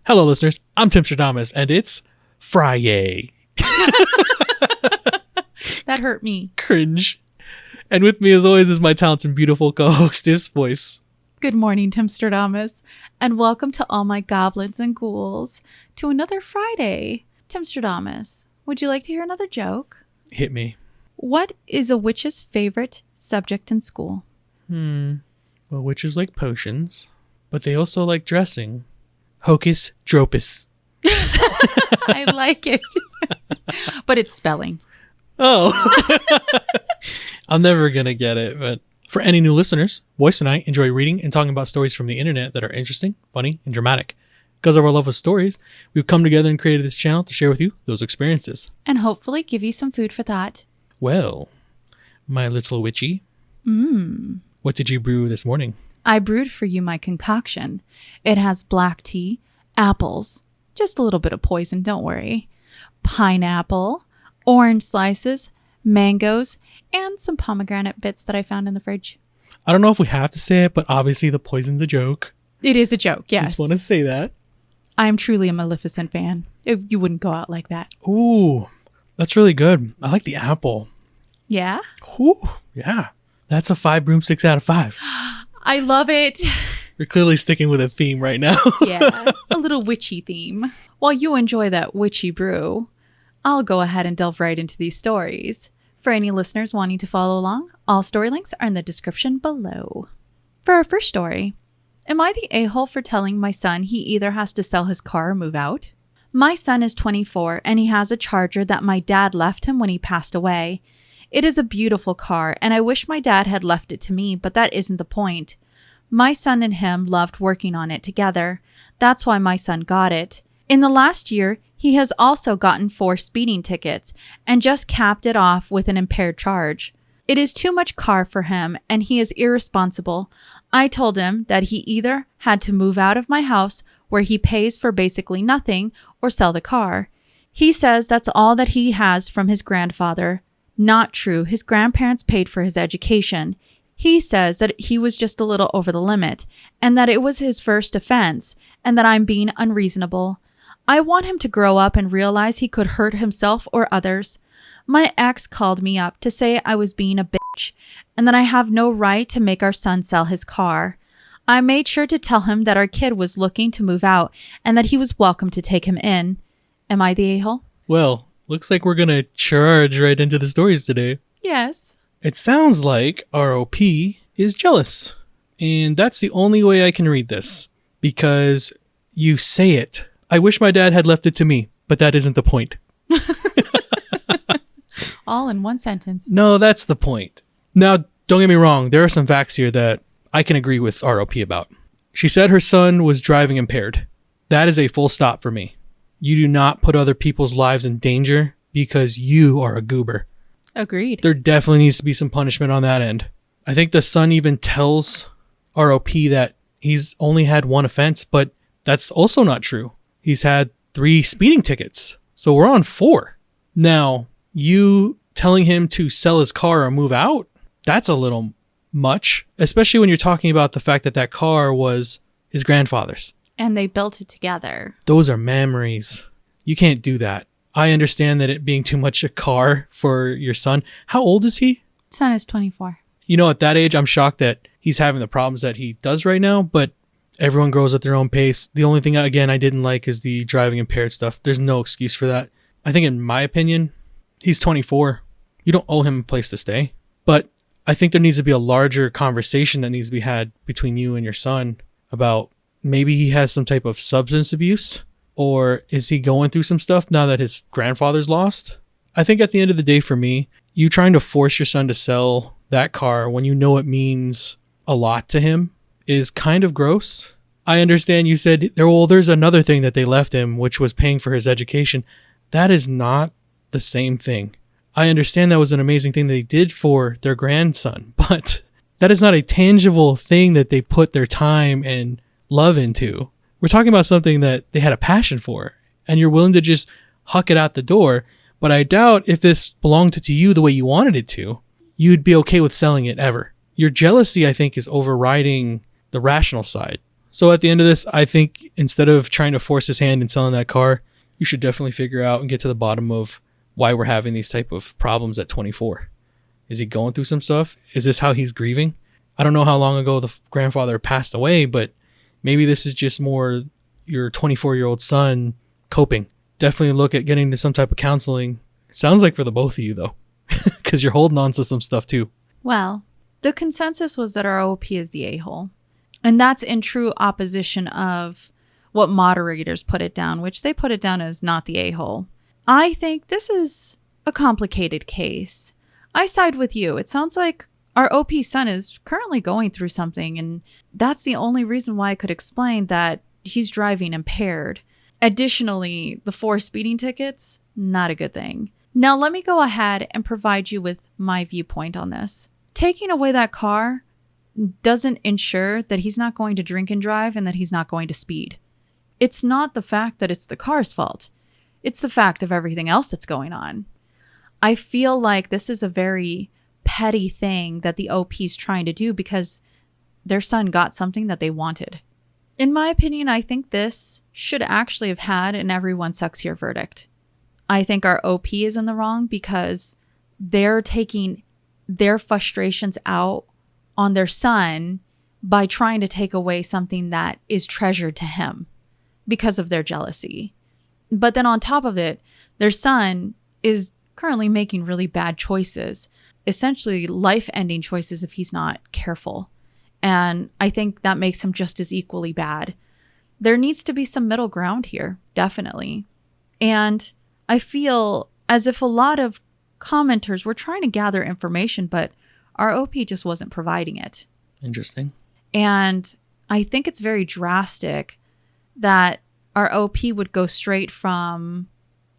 Hello, listeners. I'm Timstradamus, and it's Friday. That hurt me. Cringe. And with me, as always, is my talented and beautiful co-hostess, Voice. Good morning, Timstradamus, and welcome to all my goblins and ghouls to another Friday. Timstradamus, would you like to hear another joke? Hit me. What is a witch's favorite subject in school? Well, witches like potions, but they also like dressing. Hocus Dropus. I like it. But it's spelling. Oh. I'm never going to get it, but for any new listeners, Voice and I enjoy reading and talking about stories from the internet that are interesting, funny, and dramatic. Because of our love of stories, we've come together and created this channel to share with you those experiences. And hopefully give you some food for thought. Well, my little witchy, what did you brew this morning? I brewed for you my concoction. It has black tea, apples, just a little bit of poison, don't worry, pineapple, orange slices, mangoes, and some pomegranate bits that I found in the fridge. I don't know if we have to say it, but obviously the poison's a joke. It is a joke, yes. Just want to say that. I am truly a Maleficent fan. You wouldn't go out like that. Ooh, that's really good. I like the apple. Yeah? Ooh, yeah. That's a 5 broomsticks out of 5. I love it. You're clearly sticking with a theme right now. Yeah, a little witchy theme. While you enjoy that witchy brew, I'll go ahead and delve right into these stories. For any listeners wanting to follow along, all story links are in the description below. For our first story, am I the a-hole for telling my son he either has to sell his car or move out? My son is 24 and he has a Charger that my dad left him when he passed away. It is a beautiful car and I wish my dad had left it to me, but that isn't the point. My son and him loved working on it together. That's why my son got it. In the last year, he has also gotten 4 speeding tickets and just capped it off with an impaired charge. It is too much car for him and he is irresponsible. I told him that he either had to move out of my house where he pays for basically nothing or sell the car. He says that's all that he has from his grandfather. Not true. His grandparents paid for his education. He says that he was just a little over the limit and that it was his first offense and that I'm being unreasonable. I want him to grow up and realize he could hurt himself or others. My ex called me up to say I was being a bitch and that I have no right to make our son sell his car. I made sure to tell him that our kid was looking to move out and that he was welcome to take him in. Am I the a-hole? Well, looks like we're going to charge right into the stories today. Yes. It sounds like ROP is jealous. And that's the only way I can read this. Because you say it. I wish my dad had left it to me, but that isn't the point. All in one sentence. No, that's the point. Now, don't get me wrong. There are some facts here that I can agree with ROP about. She said her son was driving impaired. That is a full stop for me. You do not put other people's lives in danger because you are a goober. Agreed. There definitely needs to be some punishment on that end. I think the son even tells ROP that he's only had 1 offense, but that's also not true. He's had 3 speeding tickets. So we're on 4. Now, you telling him to sell his car or move out, that's a little much, especially when you're talking about the fact that that car was his grandfather's. And they built it together. Those are memories. You can't do that. I understand that it being too much a car for your son. How old is he? Son is 24. You know, at that age, I'm shocked that he's having the problems that he does right now, but everyone grows at their own pace. The only thing, again, I didn't like is the driving impaired stuff. There's no excuse for that. I think in my opinion, he's 24. You don't owe him a place to stay. But I think there needs to be a larger conversation that needs to be had between you and your son about maybe he has some type of substance abuse, or is he going through some stuff now that his grandfather's lost? I think at the end of the day for me, you trying to force your son to sell that car when you know it means a lot to him is kind of gross. I understand you said, there's another thing that they left him, which was paying for his education. That is not the same thing. I understand that was an amazing thing they did for their grandson, but that is not a tangible thing that they put their time and love into. We're talking about something that they had a passion for, and you're willing to just huck it out the door. But I doubt if this belonged to you the way you wanted it to, you'd be okay with selling it ever. Your jealousy, I think, is overriding the rational side. So at the end of this, I think instead of trying to force his hand in selling that car, you should definitely figure out and get to the bottom of why we're having these type of problems at 24. Is he going through some stuff? Is this how he's grieving? I don't know how long ago the grandfather passed away, but maybe this is just more your 24-year-old son coping. Definitely look at getting to some type of counseling. Sounds like for the both of you, though, because you're holding on to some stuff, too. Well, the consensus was that our OP is the a-hole. And that's in true opposition of what moderators put it down, which they put it down as not the a-hole. I think this is a complicated case. I side with you. It sounds like our OP son is currently going through something, and that's the only reason why I could explain that he's driving impaired. Additionally, the 4 speeding tickets, not a good thing. Now, let me go ahead and provide you with my viewpoint on this. Taking away that car doesn't ensure that he's not going to drink and drive and that he's not going to speed. It's not the fact that it's the car's fault. It's the fact of everything else that's going on. I feel like this is a very petty thing that the OP is trying to do because their son got something that they wanted. In my opinion, I think this should actually have had an everyone sucks here verdict. I think our OP is in the wrong because they're taking their frustrations out on their son by trying to take away something that is treasured to him because of their jealousy. But then on top of it, their son is currently making really bad choices, essentially life-ending choices if he's not careful. And I think that makes him just as equally bad. There needs to be some middle ground here, definitely. And I feel as if a lot of commenters were trying to gather information, but our OP just wasn't providing it. Interesting. And I think it's very drastic that our OP would go straight from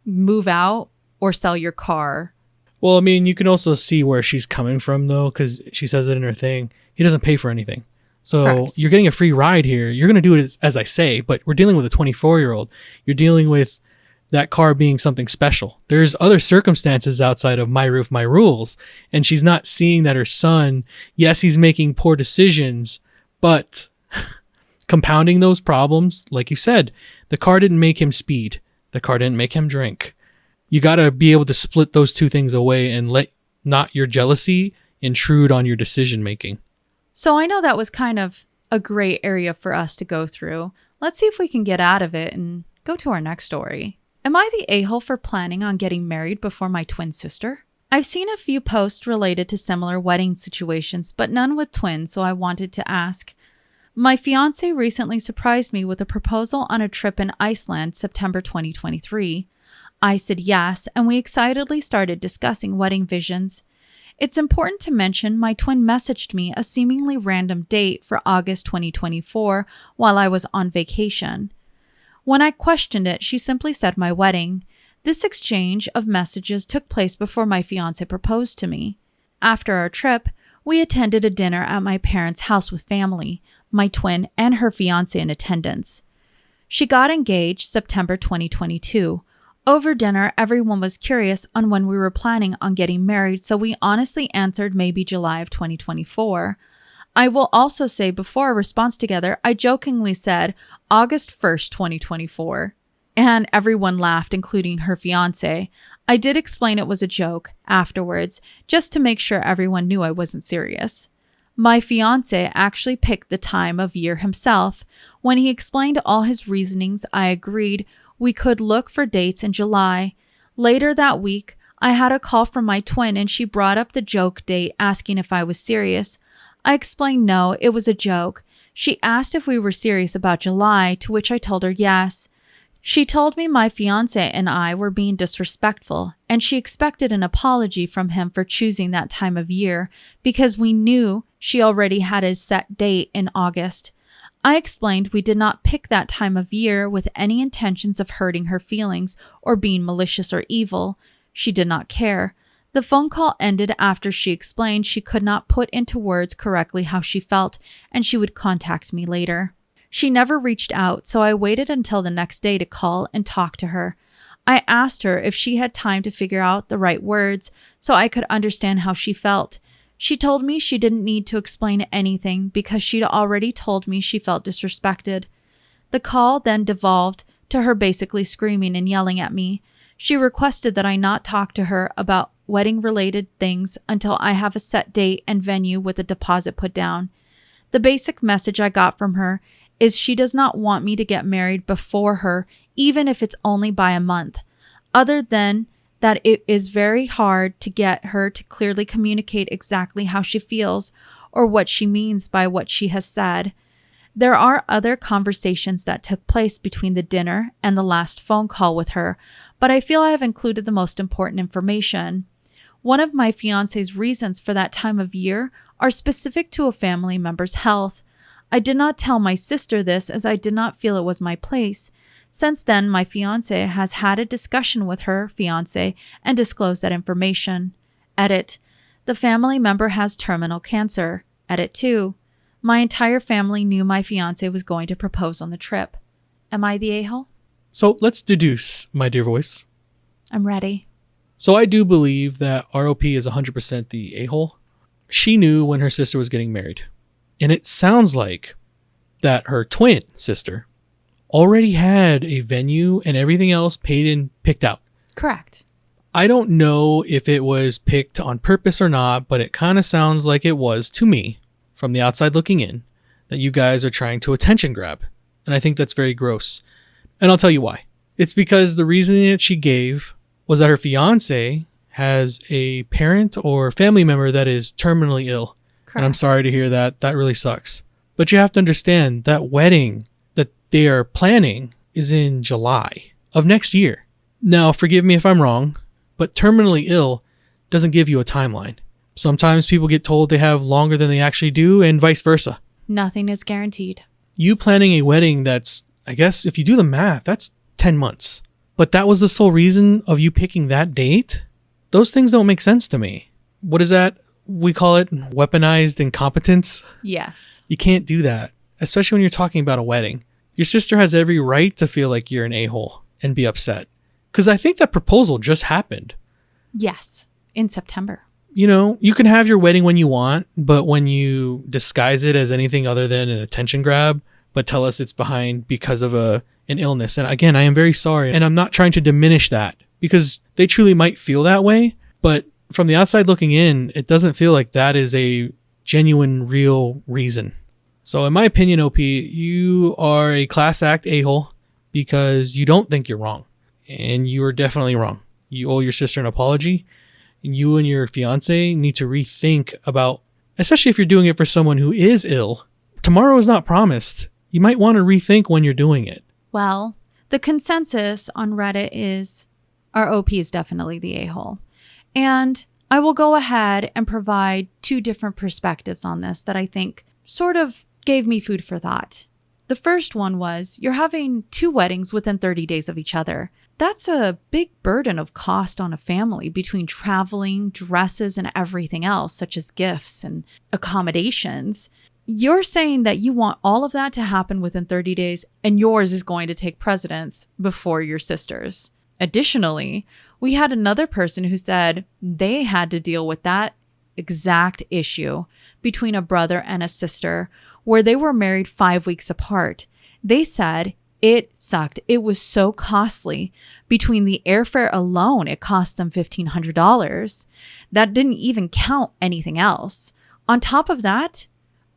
move out or sell your car. Well, I mean, you can also see where she's coming from, though, because she says it in her thing. He doesn't pay for anything. So Correct. You're getting a free ride here. You're going to do it as I say, but we're dealing with a 24-year-old. You're dealing with that car being something special. There's other circumstances outside of my roof, my rules. And she's not seeing that her son, yes, he's making poor decisions, but compounding those problems, like you said, the car didn't make him speed. The car didn't make him drink. You got to be able to split those two things away and let not your jealousy intrude on your decision making. So I know that was kind of a gray area for us to go through. Let's see if we can get out of it and go to our next story. Am I the a-hole for planning on getting married before my twin sister? I've seen a few posts related to similar wedding situations, but none with twins, so I wanted to ask. My fiance recently surprised me with a proposal on a trip in Iceland, September 2023. I said yes, and we excitedly started discussing wedding visions. It's important to mention my twin messaged me a seemingly random date for August 2024 while I was on vacation. When I questioned it, she simply said my wedding. This exchange of messages took place before my fiancé proposed to me. After our trip, we attended a dinner at my parents' house with family, my twin and her fiancé in attendance. She got engaged September 2022. Over dinner, everyone was curious on when we were planning on getting married, so we honestly answered maybe July of 2024. I will also say before our response together, I jokingly said August 1st, 2024. And everyone laughed, including her fiancé. I did explain it was a joke afterwards, just to make sure everyone knew I wasn't serious. My fiancé actually picked the time of year himself. When he explained all his reasonings, I agreed we could look for dates in July. Later that week, I had a call from my twin and she brought up the joke date, asking if I was serious. I explained no, it was a joke. She asked if we were serious about July, to which I told her yes. She told me my fiancé and I were being disrespectful, and she expected an apology from him for choosing that time of year because we knew she already had a set date in August. I explained we did not pick that time of year with any intentions of hurting her feelings or being malicious or evil. She did not care. The phone call ended after she explained she could not put into words correctly how she felt, and she would contact me later. She never reached out, so I waited until the next day to call and talk to her. I asked her if she had time to figure out the right words so I could understand how she felt. She told me she didn't need to explain anything because she'd already told me she felt disrespected. The call then devolved to her basically screaming and yelling at me. She requested that I not talk to her about wedding-related things until I have a set date and venue with a deposit put down. The basic message I got from her is she does not want me to get married before her, even if it's only by a month. Other than that, it is very hard to get her to clearly communicate exactly how she feels or what she means by what she has said. There are other conversations that took place between the dinner and the last phone call with her, but I feel I have included the most important information. One of my fiance's reasons for that time of year are specific to a family member's health. I did not tell my sister this as I did not feel it was my place. Since then, my fiance has had a discussion with her fiance and disclosed that information. Edit. The family member has terminal cancer. Edit 2. My entire family knew my fiance was going to propose on the trip. Am I the a-hole? So let's deduce, my dear voice. I'm ready. So I do believe that ROP is 100% the a-hole. She knew when her sister was getting married. And it sounds like that her twin sister already had a venue and everything else paid and picked out. Correct. I don't know if it was picked on purpose or not, but it kind of sounds like it was to me, from the outside looking in, that you guys are trying to attention grab. And I think that's very gross. And I'll tell you why. It's because the reasoning that she gave was that her fiance has a parent or family member that is terminally ill. Correct. And I'm sorry to hear that. That really sucks. But you have to understand that wedding that they are planning is in July of next year. Now, forgive me if I'm wrong, but terminally ill doesn't give you a timeline. Sometimes people get told they have longer than they actually do, and vice versa. Nothing is guaranteed. You planning a wedding that's, I guess, if you do the math, that's 10 months. But that was the sole reason of you picking that date? Those things don't make sense to me. What is that? We call it weaponized incompetence. Yes. You can't do that, especially when you're talking about a wedding. Your sister has every right to feel like you're an a-hole and be upset. Because I think that proposal just happened. Yes. In September. You know, you can have your wedding when you want, but when you disguise it as anything other than an attention grab, but tell us it's behind because of an illness. And again, I am very sorry. And I'm not trying to diminish that because they truly might feel that way. But from the outside looking in, it doesn't feel like that is a genuine, real reason. So in my opinion, OP, you are a class act a-hole because you don't think you're wrong. And you are definitely wrong. You owe your sister an apology. And you and your fiance need to rethink about, especially if you're doing it for someone who is ill. Tomorrow is not promised. You might want to rethink when you're doing it. Well, the consensus on Reddit is our OP is definitely the a-hole. And I will go ahead and provide two different perspectives on this that I think sort of gave me food for thought. The first one was, you're having two weddings within 30 days of each other. That's a big burden of cost on a family between traveling, dresses, and everything else, such as gifts and accommodations. You're saying that you want all of that to happen within 30 days, and yours is going to take precedence before your sister's. Additionally, we had another person who said they had to deal with that exact issue between a brother and a sister where they were married 5 weeks apart. They said it sucked. It was so costly. Between the airfare alone, it cost them $1,500. That didn't even count anything else. On top of that,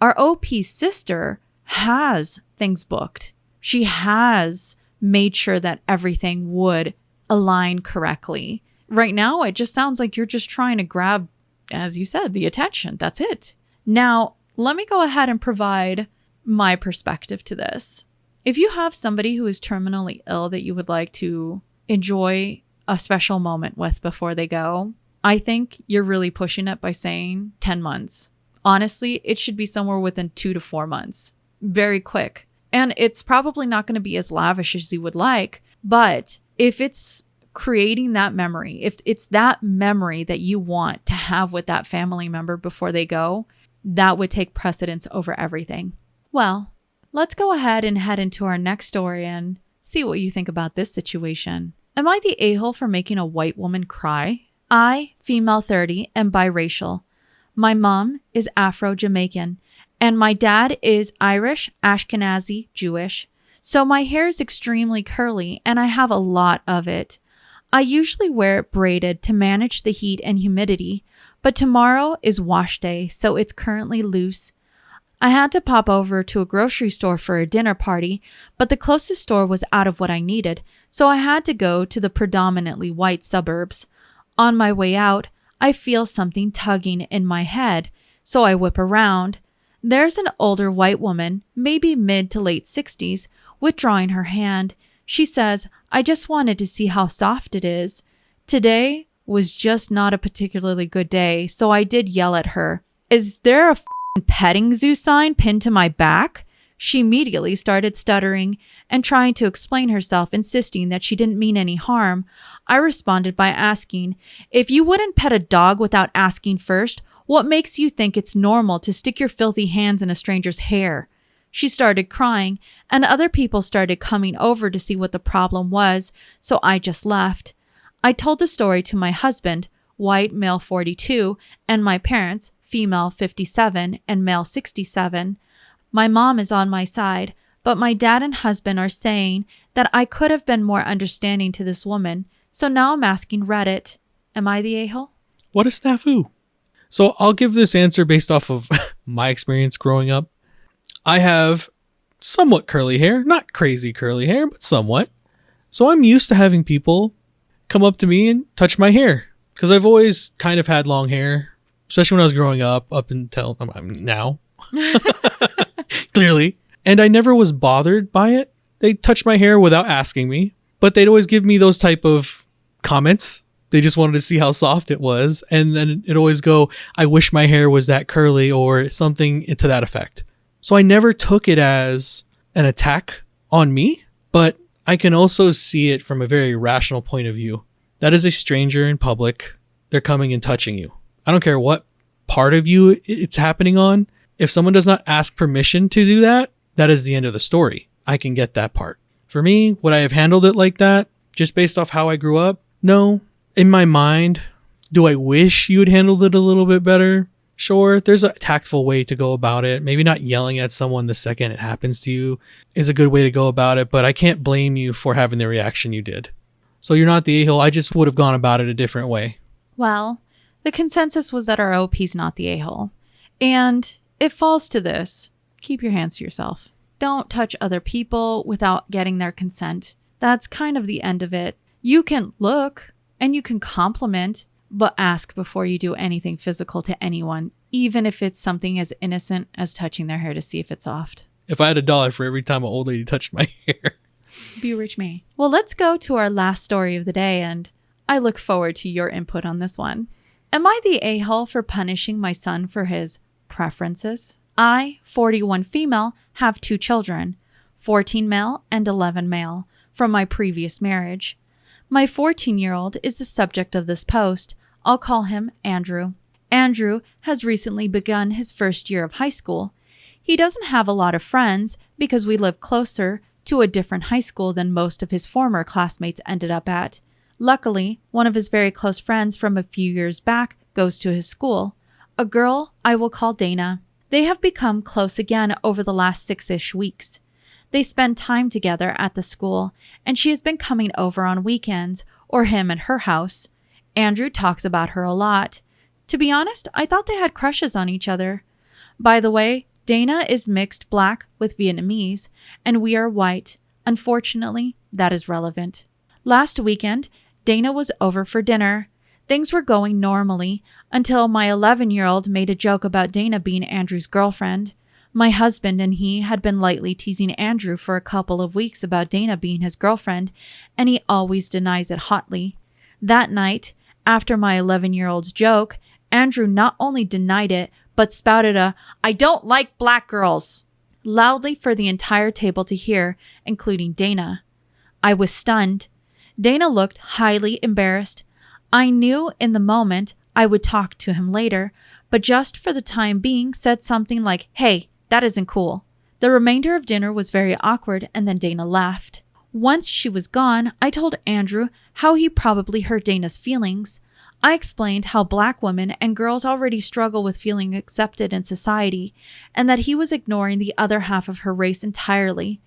our OP's sister has things booked. She has made sure that everything would align correctly. Right now, it just sounds like you're just trying to grab, as you said, the attention. That's it. Now, let me go ahead and provide my perspective to this. If you have somebody who is terminally ill that you would like to enjoy a special moment with before they go, I think you're really pushing it by saying 10 months. Honestly, it should be somewhere within 2 to 4 months. Very quick. And it's probably not going to be as lavish as you would like, but if it's creating that memory, if it's that memory that you want to have with that family member before they go, that would take precedence over everything. Well, let's go ahead and head into our next story and see what you think about this situation. Am I the a-hole for making a white woman cry? I, female 30, am biracial. My mom is Afro-Jamaican, and my dad is Irish, Ashkenazi, Jewish. So my hair is extremely curly, and I have a lot of it. I usually wear it braided to manage the heat and humidity, but tomorrow is wash day, so it's currently loose. I had to pop over to a grocery store for a dinner party, but the closest store was out of what I needed, so I had to go to the predominantly white suburbs. On my way out, I feel something tugging in my head, so I whip around. There's an older white woman, maybe mid to late 60s, withdrawing her hand. She says, "I just wanted to see how soft it is." Today was just not a particularly good day, so I did yell at her, "Is there a petting zoo sign pinned to my back?" She immediately started stuttering and trying to explain herself, insisting that she didn't mean any harm. I responded by asking, "If you wouldn't pet a dog without asking first, what makes you think it's normal to stick your filthy hands in a stranger's hair?" She started crying, and other people started coming over to see what the problem was, so I just left. I told the story to my husband, white, male 42, and my parents, female 57 and male 67. My mom is on my side, but my dad and husband are saying that I could have been more understanding to this woman, so now I'm asking Reddit, am I the a-hole? What a snafu. So I'll give this answer based off of my experience growing up. I have somewhat curly hair, not crazy curly hair, but somewhat. So I'm used to having people come up to me and touch my hair because I've always kind of had long hair, especially when I was growing up until now. Clearly. And I never was bothered by it. They touched my hair without asking me, but they'd always give me those type of comments. They just wanted to see how soft it was. And then it'd always go, "I wish my hair was that curly," or something to that effect. So I never took it as an attack on me, but I can also see it from a very rational point of view. That is a stranger in public. They're coming and touching you. I don't care what part of you it's happening on. If someone does not ask permission to do that, that is the end of the story. I can get that part. For me, would I have handled it like that just based off how I grew up? No. In my mind, do I wish you had handled it a little bit better? Sure, there's a tactful way to go about it. Maybe not yelling at someone the second it happens to you is a good way to go about it, but I can't blame you for having the reaction you did. So you're not the a-hole. I just would have gone about it a different way. Well, the consensus was that our OP's not the a-hole. And it falls to this. Keep your hands to yourself. Don't touch other people without getting their consent. That's kind of the end of it. You can look and you can compliment, but ask before you do anything physical to anyone, even if it's something as innocent as touching their hair to see if it's soft. If I had $1 for every time an old lady touched my hair. Be a rich man. Well, let's go to our last story of the day, and I look forward to your input on this one. Am I the a-hole for punishing my son for his preferences? I, 41 female, have 2 children, 14 male and 11 male, from my previous marriage. My 14-year-old is the subject of this post. I'll call him Andrew. Andrew has recently begun his first year of high school. He doesn't have a lot of friends because we live closer to a different high school than most of his former classmates ended up at. Luckily, one of his very close friends from a few years back goes to his school, a girl I will call Dana. They have become close again over the last 6-ish weeks. They spend time together at the school, and she has been coming over on weekends, or him at her house. Andrew talks about her a lot. To be honest, I thought they had crushes on each other. By the way, Dana is mixed black with Vietnamese, and we are white. Unfortunately, that is relevant. Last weekend, Dana was over for dinner. Things were going normally until my 11-year-old made a joke about Dana being Andrew's girlfriend. My husband and he had been lightly teasing Andrew for a couple of weeks about Dana being his girlfriend, and he always denies it hotly. That night, after my 11-year-old's joke, Andrew not only denied it, but spouted a, "I don't like black girls," loudly for the entire table to hear, including Dana. I was stunned. Dana looked highly embarrassed. I knew in the moment I would talk to him later, but just for the time being said something like, "Hey, that isn't cool." The remainder of dinner was very awkward, and then Dana left. Once she was gone, I told Andrew how he probably hurt Dana's feelings. I explained how Black women and girls already struggle with feeling accepted in society, and that he was ignoring the other half of her race entirely,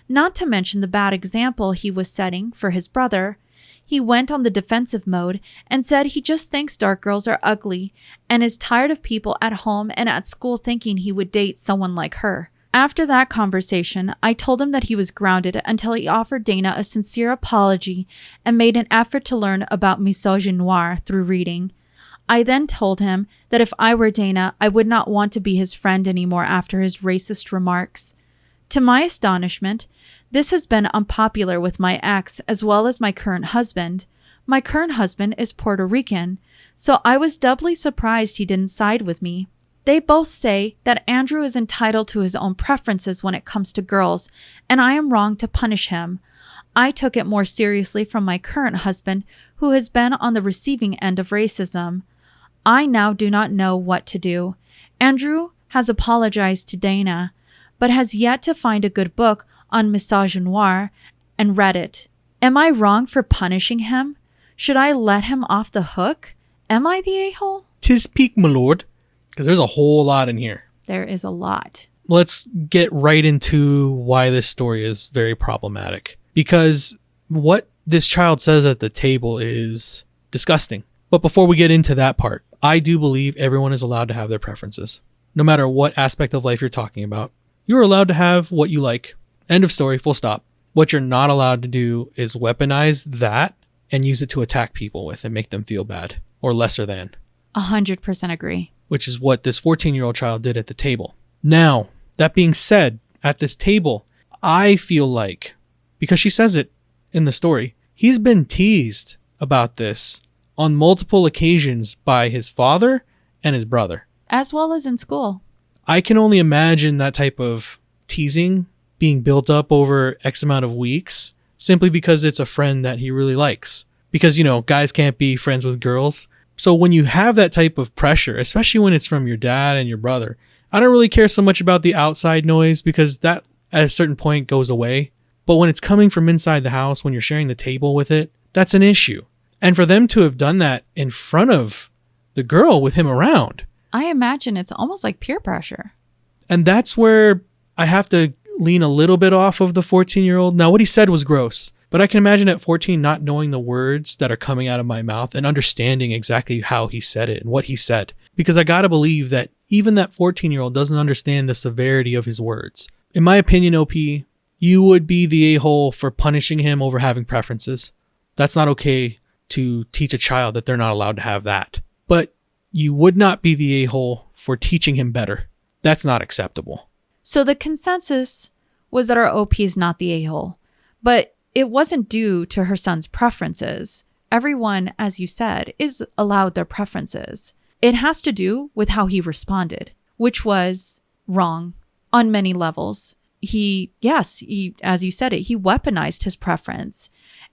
not to mention the bad example he was setting for his brother. He went on the defensive mode and said he just thinks dark girls are ugly and is tired of people at home and at school thinking he would date someone like her. After that conversation, I told him that he was grounded until he offered Dana a sincere apology and made an effort to learn about misogynoir through reading. I then told him that if I were Dana, I would not want to be his friend anymore after his racist remarks. To my astonishment, this has been unpopular with my ex as well as my current husband. My current husband is Puerto Rican, so I was doubly surprised he didn't side with me. They both say that Andrew is entitled to his own preferences when it comes to girls, and I am wrong to punish him. I took it more seriously from my current husband, who has been on the receiving end of racism. I now do not know what to do. Andrew has apologized to Dana, but has yet to find a good book on misogynoir and read it. Am I wrong for punishing him? Should I let him off the hook? Am I the a-hole? 'Tis peak, my lord. Because there's a whole lot in here. There is a lot. Let's get right into why this story is very problematic. Because what this child says at the table is disgusting. But before we get into that part, I do believe everyone is allowed to have their preferences. No matter what aspect of life you're talking about, you're allowed to have what you like. End of story, full stop. What you're not allowed to do is weaponize that and use it to attack people with and make them feel bad or lesser than. 100% agree. Which is what this 14-year-old child did at the table. Now, that being said, at this table, I feel like, because she says it in the story, he's been teased about this on multiple occasions by his father and his brother. As well as in school. I can only imagine that type of teasing being built up over X amount of weeks simply because it's a friend that he really likes. Because, guys can't be friends with girls. So when you have that type of pressure, especially when it's from your dad and your brother, I don't really care so much about the outside noise because that at a certain point goes away. But when it's coming from inside the house, when you're sharing the table with it, that's an issue. And for them to have done that in front of the girl with him around. I imagine it's almost like peer pressure. And that's where I have to lean a little bit off of the 14-year-old. Now, what he said was gross. But I can imagine at 14 not knowing the words that are coming out of my mouth and understanding exactly how he said it and what he said. Because I gotta believe that even that 14-year-old doesn't understand the severity of his words. In my opinion, OP, you would be the a-hole for punishing him over having preferences. That's not okay to teach a child that they're not allowed to have that. But you would not be the a-hole for teaching him better. That's not acceptable. So the consensus was that our OP is not the a-hole. But it wasn't due to her son's preferences. Everyone, as you said, is allowed their preferences. It has to do with how he responded, which was wrong on many levels. He, as you said it, he weaponized his preference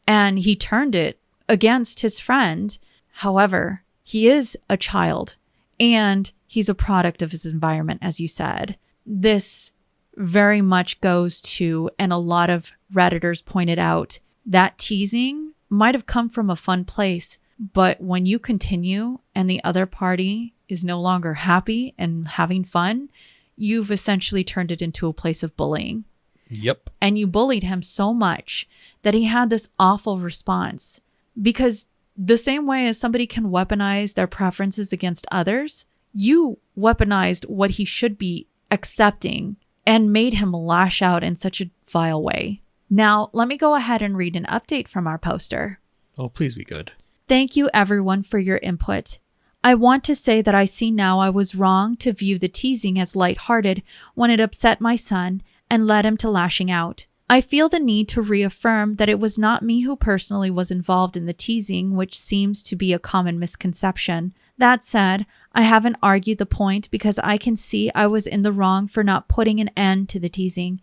and he turned it against his friend. However, he is a child and he's a product of his environment, as you said. This very much goes to, and a lot of Redditors pointed out, that teasing might have come from a fun place, but when you continue and the other party is no longer happy and having fun, you've essentially turned it into a place of bullying. Yep. And you bullied him so much that he had this awful response. Because the same way as somebody can weaponize their preferences against others, you weaponized what he should be accepting and made him lash out in such a vile way. Now, let me go ahead and read an update from our poster. Oh, please be good. Thank you everyone for your input. I want to say that I see now I was wrong to view the teasing as lighthearted when it upset my son and led him to lashing out. I feel the need to reaffirm that it was not me who personally was involved in the teasing, which seems to be a common misconception. That said, I haven't argued the point because I can see I was in the wrong for not putting an end to the teasing,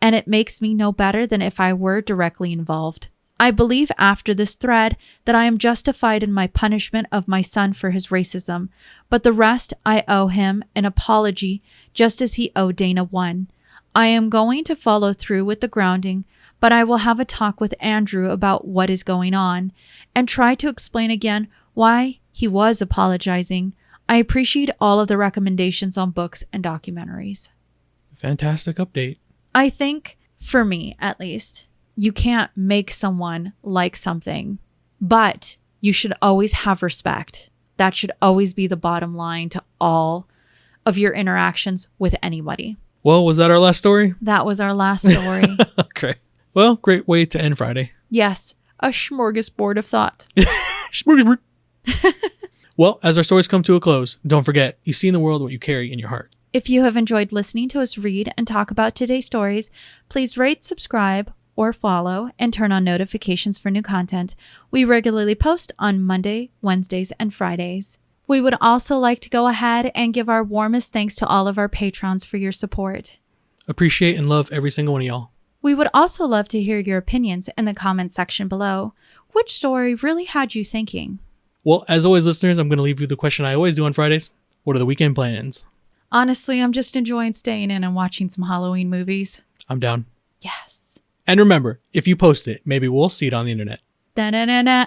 and it makes me no better than if I were directly involved. I believe after this thread that I am justified in my punishment of my son for his racism, but the rest I owe him an apology just as he owed Dana one. I am going to follow through with the grounding, but I will have a talk with Andrew about what is going on and try to explain again why He was apologizing. I appreciate all of the recommendations on books and documentaries. Fantastic update. I think, for me at least, you can't make someone like something, but you should always have respect. That should always be the bottom line to all of your interactions with anybody. Well, was that our last story? That was our last story. Okay. Well, great way to end Friday. Yes, a smorgasbord of thought. Smorgasbord. Well, as our stories come to a close, don't forget, you see in the world what you carry in your heart. If you have enjoyed listening to us read and talk about today's stories, please rate, subscribe, or follow, and turn on notifications for new content. We regularly post on Monday, Wednesdays, and Fridays. We would also like to go ahead and give our warmest thanks to all of our patrons for your support. Appreciate and love every single one of y'all. We would also love to hear your opinions in the comments section below. Which story really had you thinking? Well, as always, listeners, I'm going to leave you the question I always do on Fridays. What are the weekend plans? Honestly, I'm just enjoying staying in and watching some Halloween movies. I'm down. Yes. And remember, if you post it, maybe we'll see it on the internet. Da-da-da-da.